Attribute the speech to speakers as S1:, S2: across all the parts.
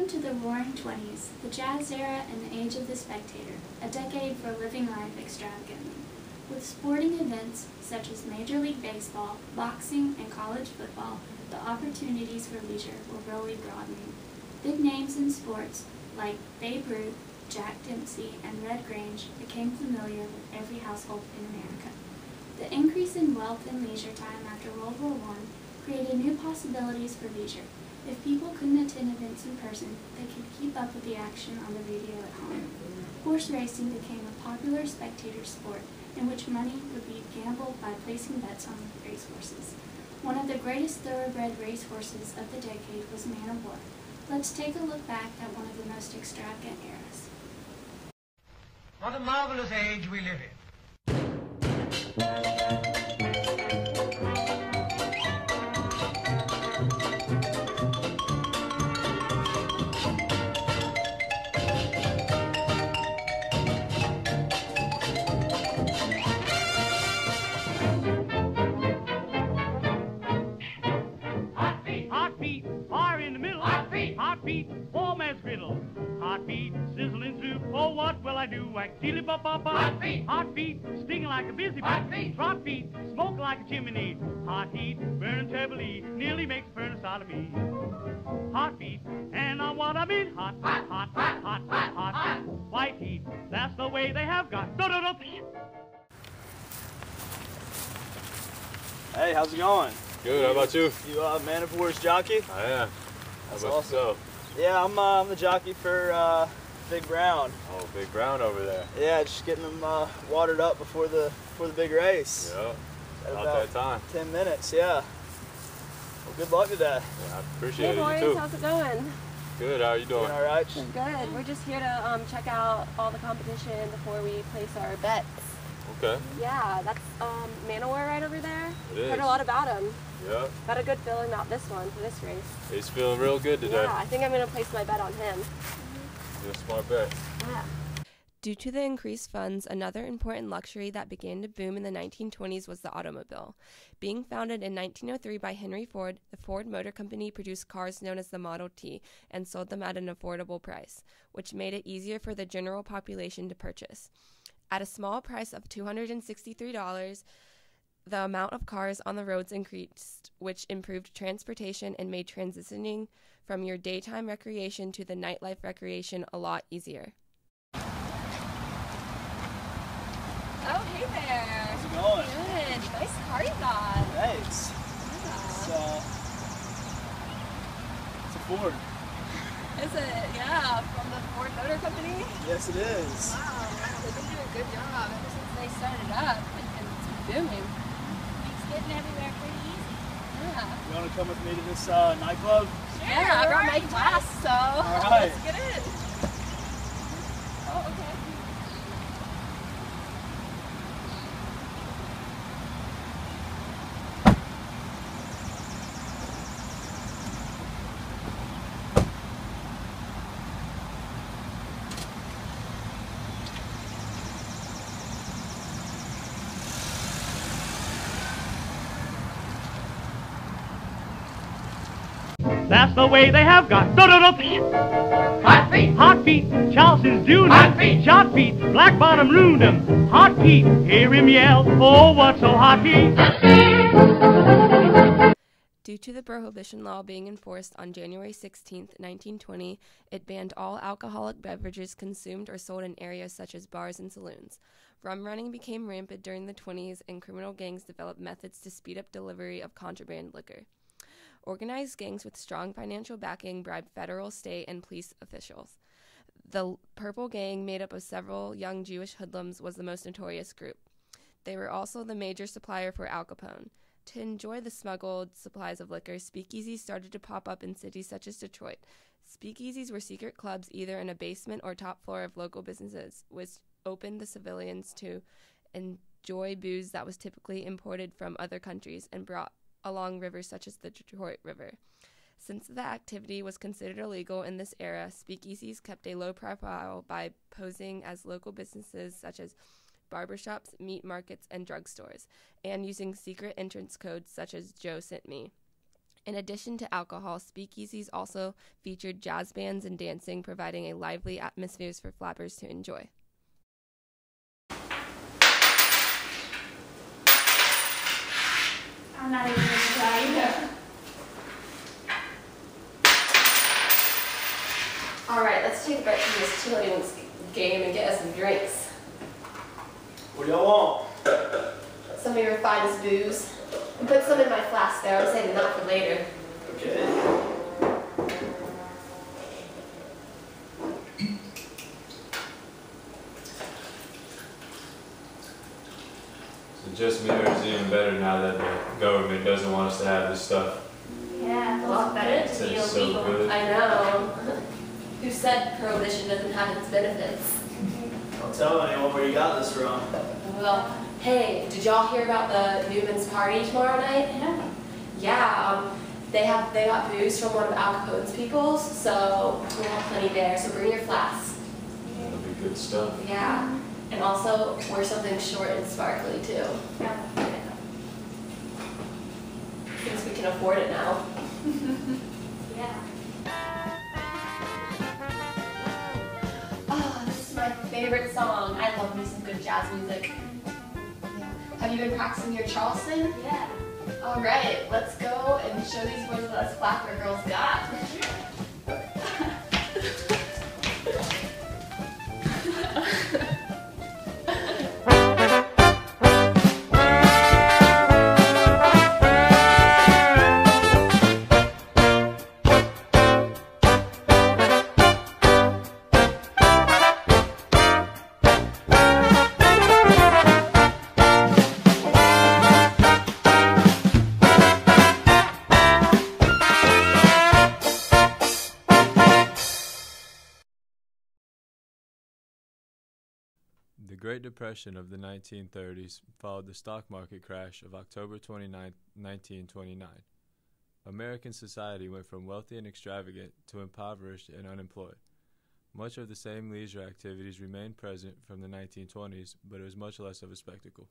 S1: Welcome to the Roaring Twenties, the jazz era and the age of the spectator, a decade for living life extravagantly. With sporting events such as Major League Baseball, boxing, and college football, the opportunities for leisure were really broadening. Big names in sports like Babe Ruth, Jack Dempsey, and Red Grange became familiar with every household in America. The increase in wealth and leisure time after World War I created new possibilities for leisure. If people couldn't attend events in person, they could keep up with the action on the radio at home. Horse racing became a popular spectator sport in which money would be gambled by placing bets on racehorses. One of the greatest thoroughbred racehorses of the decade was Man of War. Let's take a look back at one of the most extravagant eras.
S2: What a marvelous age we live in.
S3: Heartbeat, warm as griddle. Heartbeat, sizzling through. Oh, what will I do? Like chili bop bop bop. Heartbeat, stinging like a busy bee. Trot beat, smoke like a chimney. Hot heat, burning terribly, nearly makes a furnace out of me. Heartbeat, and on what I mean, hot, hot, hot, hot, hot, hot, hot. White heat, that's the way they have got. Do do do.
S4: Hey, how's it going?
S5: Good, how about you?
S4: You Man of War's jockey?
S5: I am.
S4: That's
S5: how about
S4: awesome.
S5: yourself?
S4: Yeah, I'm the jockey for Big Brown.
S5: Oh, Big Brown over there.
S4: Yeah, just getting them watered up before the big race.
S5: Yeah,
S4: About
S5: that time.
S4: 10 minutes, yeah. Well, good luck today.
S5: Yeah, I appreciate
S6: Hey boys,
S5: it. You too.
S6: how's it going?
S5: Good, how are you doing?
S4: Doing all right?
S6: Good. We're just here to check out all the competition before we place our bets.
S5: Okay.
S6: Yeah, that's Man of War right over there.
S5: It is.
S6: Heard a lot about him.
S5: Yeah.
S6: Got a good feeling about this one for this race.
S5: He's feeling real good today.
S6: Yeah, I think I'm going to place my bet on him.
S5: You're a smart bet.
S6: Yeah.
S7: Due to the increased funds, another important luxury that began to boom in the 1920s was the automobile. Being founded in 1903 by Henry Ford, the Ford Motor Company produced cars known as the Model T and sold them at an affordable price, which made it easier for the general population to purchase. At a small price of $263, the amount of cars on the roads increased, which improved transportation and made transitioning from your daytime recreation to the nightlife recreation a lot easier.
S6: Oh, hey there.
S4: How's it going?
S6: Good. Nice car you got.
S4: Thanks.
S6: Yeah.
S4: It's a Ford.
S6: Is it? Yeah, from the Ford Motor Company?
S4: Yes, it is.
S6: Wow, they've been doing a good job ever since they started up, and it's booming.
S1: It's getting everywhere pretty easy.
S6: Yeah.
S4: You want to come with me to this nightclub?
S6: Yeah, I brought my glass, so
S4: All right.
S6: let's get in. Oh, okay.
S3: That's the way they have got. Do do do. Hot feet, Charleston's doing it. Shot feet, Black Bottom ruined him. Hot feet, hear him yell. Oh, what's so hot feet?
S7: Due to the prohibition law being enforced on January 16, 1920, it banned all alcoholic beverages consumed or sold in areas such as bars and saloons. Rum running became rampant during the 20s, and criminal gangs developed methods to speed up delivery of contraband liquor. Organized gangs with strong financial backing bribed federal, state, and police officials. The Purple Gang, made up of several young Jewish hoodlums, was the most notorious group. They were also the major supplier for Al Capone. To enjoy the smuggled supplies of liquor, speakeasies started to pop up in cities such as Detroit. Speakeasies were secret clubs either in a basement or top floor of local businesses, which opened the civilians to enjoy booze that was typically imported from other countries and brought along rivers such as the Detroit River. Since the activity was considered illegal in this era, speakeasies kept a low profile by posing as local businesses such as barbershops, meat markets, and drugstores, and using secret entrance codes such as Joe Sent Me. In addition to alcohol, speakeasies also featured jazz bands and dancing, providing a lively atmosphere for flappers to enjoy.
S1: I'm not even going to try either.
S7: All right, let's take a break from this chilling game and get us some drinks.
S4: What do y'all want?
S7: Some of your finest booze. And put some in my flask there. I'm saving that for later.
S4: Okay.
S5: So just me, or is it even better now that the government doesn't want us to have this stuff?
S1: Yeah, a lot better to be
S5: It's so
S1: illegal.
S5: good.
S7: I know. Who said prohibition doesn't have its benefits?
S4: Don't tell anyone where you got this from.
S7: Well, hey, did y'all hear about the Newman's party tomorrow night?
S1: Yeah.
S7: Yeah, they got booze from one of Al Capone's peoples, so we'll have plenty there. So bring your flask.
S5: That'll be good stuff.
S7: Yeah, and also wear something short and sparkly too, since we can afford it now.
S1: Yeah.
S7: Oh, this is my favorite song. I love me some good jazz music. Yeah. Have you been practicing your Charleston?
S1: Yeah.
S7: All right, let's go and show these boys what us flapper girls got.
S5: The Great Depression of the 1930s followed the stock market crash of October 29, 1929. American society went from wealthy and extravagant to impoverished and unemployed. Much of the same leisure activities remained present from the 1920s, but it was much less of a spectacle.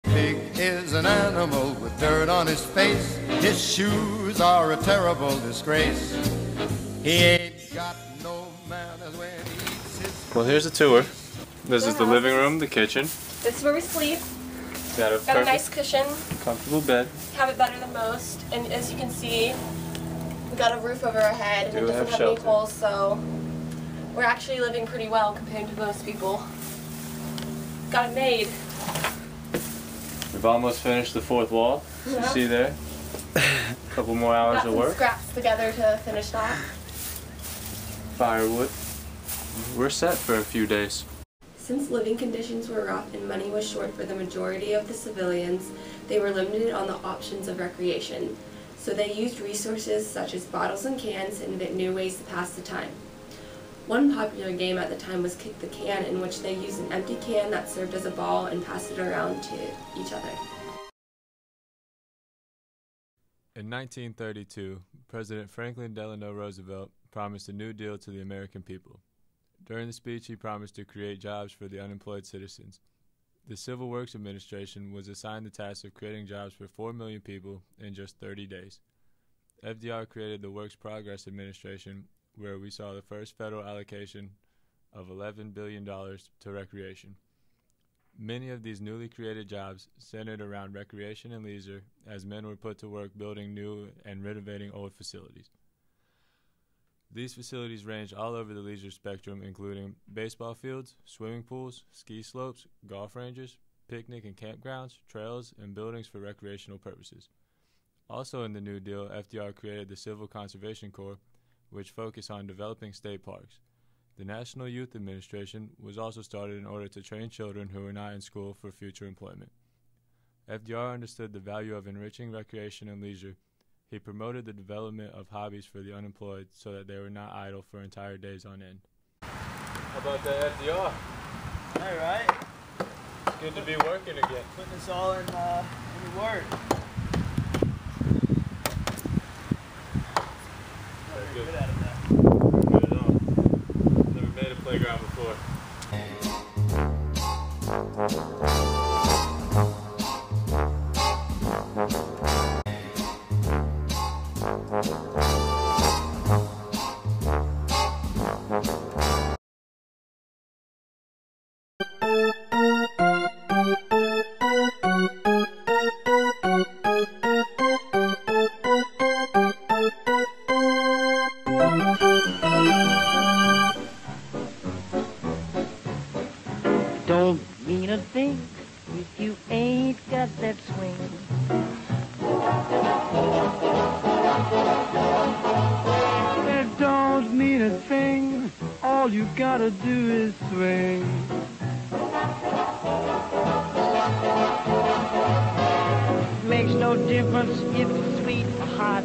S8: Pig is an animal with dirt on his face. His shoes are a terrible disgrace. He ain't got no manners when he eats his...
S5: Well, here's a tour. This is the living room, the kitchen.
S6: This is where we sleep.
S5: Got a
S6: Got a nice cushion.
S5: comfortable bed.
S6: Have it better than most. And as you can see, we got a roof over our head. And
S5: Do
S6: it doesn't
S5: have
S6: have any
S5: shelter.
S6: holes, so we're actually living pretty well compared to most people. Got it made.
S5: We've almost finished the fourth wall. You
S6: Yeah.
S5: see there? A couple more hours
S6: Got
S5: of
S6: some
S5: work.
S6: scraps together to finish that.
S5: Firewood. We're set for a few days.
S7: Since living conditions were rough and money was short for the majority of the civilians, they were limited on the options of recreation. So they used resources such as bottles and cans to invent new ways to pass the time. One popular game at the time was kick the can, in which they used an empty can that served as a ball and passed it around to each other.
S5: In 1932, President Franklin Delano Roosevelt promised a New Deal to the American people. During the speech, he promised to create jobs for the unemployed citizens. The Civil Works Administration was assigned the task of creating jobs for 4 million people in just 30 days. FDR created the Works Progress Administration, where we saw the first federal allocation of $11 billion to recreation. Many of these newly created jobs centered around recreation and leisure, as men were put to work building new and renovating old facilities. These facilities range all over the leisure spectrum, including baseball fields, swimming pools, ski slopes, golf ranges, picnic and campgrounds, trails, and buildings for recreational purposes. Also in the New Deal, FDR created the Civil Conservation Corps, which focused on developing state parks. The National Youth Administration was also started in order to train children who were not in school for future employment. FDR understood the value of enriching recreation and leisure. He promoted the development of hobbies for the unemployed so that they were not idle for entire days on end. How about that, FDR?
S4: All right.
S5: It's good to be working again.
S4: Putting this all in work.
S5: Very
S4: Good
S5: good.
S4: at it now.
S5: Good at all. Never made a playground before.
S9: don't mean a thing if you ain't got that swing. It don't mean a thing, all you gotta do is swing. Makes no difference if it's sweet or hot.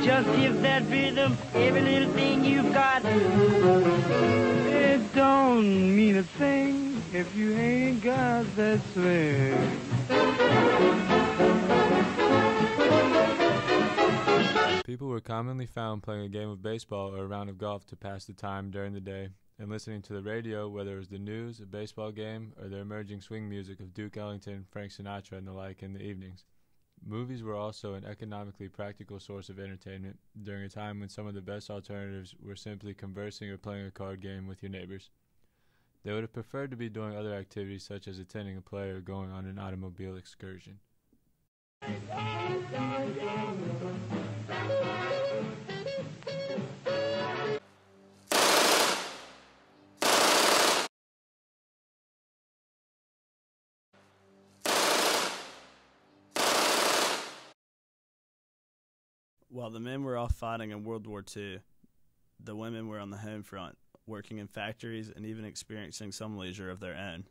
S9: Just give that rhythm every little thing you've got. It don't mean a thing if you ain't got that swing.
S5: People were commonly found playing a game of baseball or a round of golf to pass the time during the day, and listening to the radio, whether it was the news, a baseball game, or the emerging swing music of Duke Ellington, Frank Sinatra, and the like in the evenings. Movies were also an economically practical source of entertainment during a time when some of the best alternatives were simply conversing or playing a card game with your neighbors. They would have preferred to be doing other activities such as attending a play or going on an automobile excursion.
S4: While the men were off fighting in World War II, the women were on the home front, working in factories and even experiencing some leisure of their own.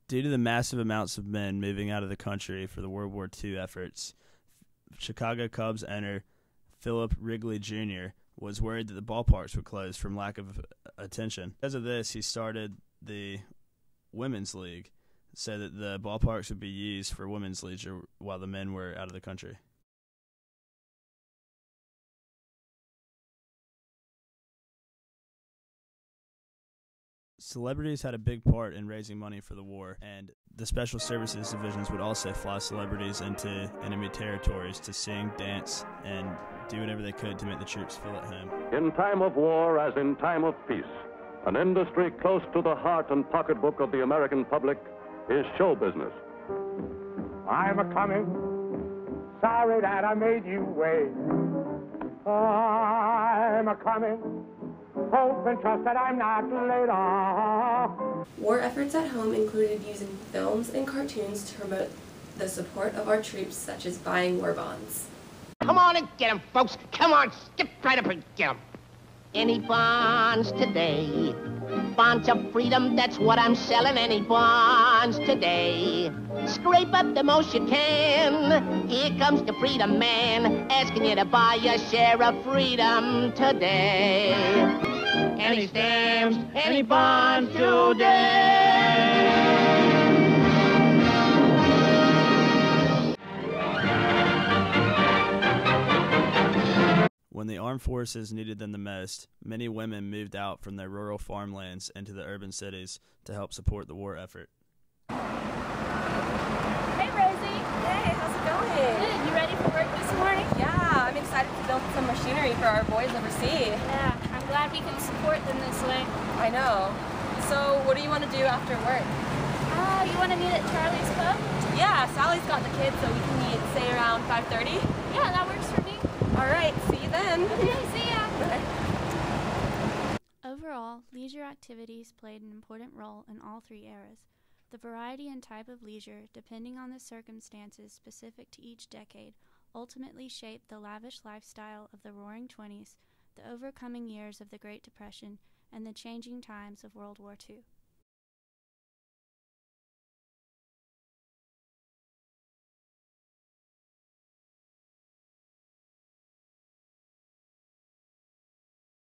S4: Due to the massive amounts of men moving out of the country for the World War II efforts, Chicago Cubs owner Philip Wrigley Jr. was worried that the ballparks would close from lack of attention. Because of this, he started the Women's League, so that the ballparks would be used for women's leisure while the men were out of the country. Celebrities had a big part in raising money for the war, and the Special Services divisions would also fly celebrities into enemy territories to sing, dance, and do whatever they could to make the troops feel at home.
S10: In time of war as in time of peace, an industry close to the heart and pocketbook of the American public is show business.
S11: I'm a-coming, sorry that I made you wait. I'm a-coming, hope and trust that I'm not late on.
S6: War efforts at home included using films and cartoons to promote the support of our troops, such as buying war bonds.
S12: Come on and get 'em, folks. Come on, skip right up and get 'em. Any bonds today? Bonds of freedom, that's what I'm selling. Any bonds today? Scrape up the most you can. Here comes the freedom man, asking you to buy your share of freedom today. Any stamps, any bonds today?
S4: When the armed forces needed them the most, many women moved out from their rural farmlands into the urban cities to help support the war effort.
S1: Hey, Rosie.
S6: Hey, how's it going?
S1: Good. You ready for work this morning?
S6: Yeah, I'm excited to build some machinery for our boys overseas.
S1: Yeah, I'm glad we can support them this way.
S6: I know. So, what do you want to do after work?
S1: You want to meet at Charlie's Pub?
S6: Yeah, Sally's got the kids, so we can meet, say, around 5:30.
S1: Yeah, that works for me.
S6: All right, see you then.
S1: Okay, see ya.
S6: Bye.
S1: Overall, leisure activities played an important role in all three eras. The variety and type of leisure, depending on the circumstances specific to each decade, ultimately shaped the lavish lifestyle of the Roaring Twenties, the overcoming years of the Great Depression, and the changing times of World War II.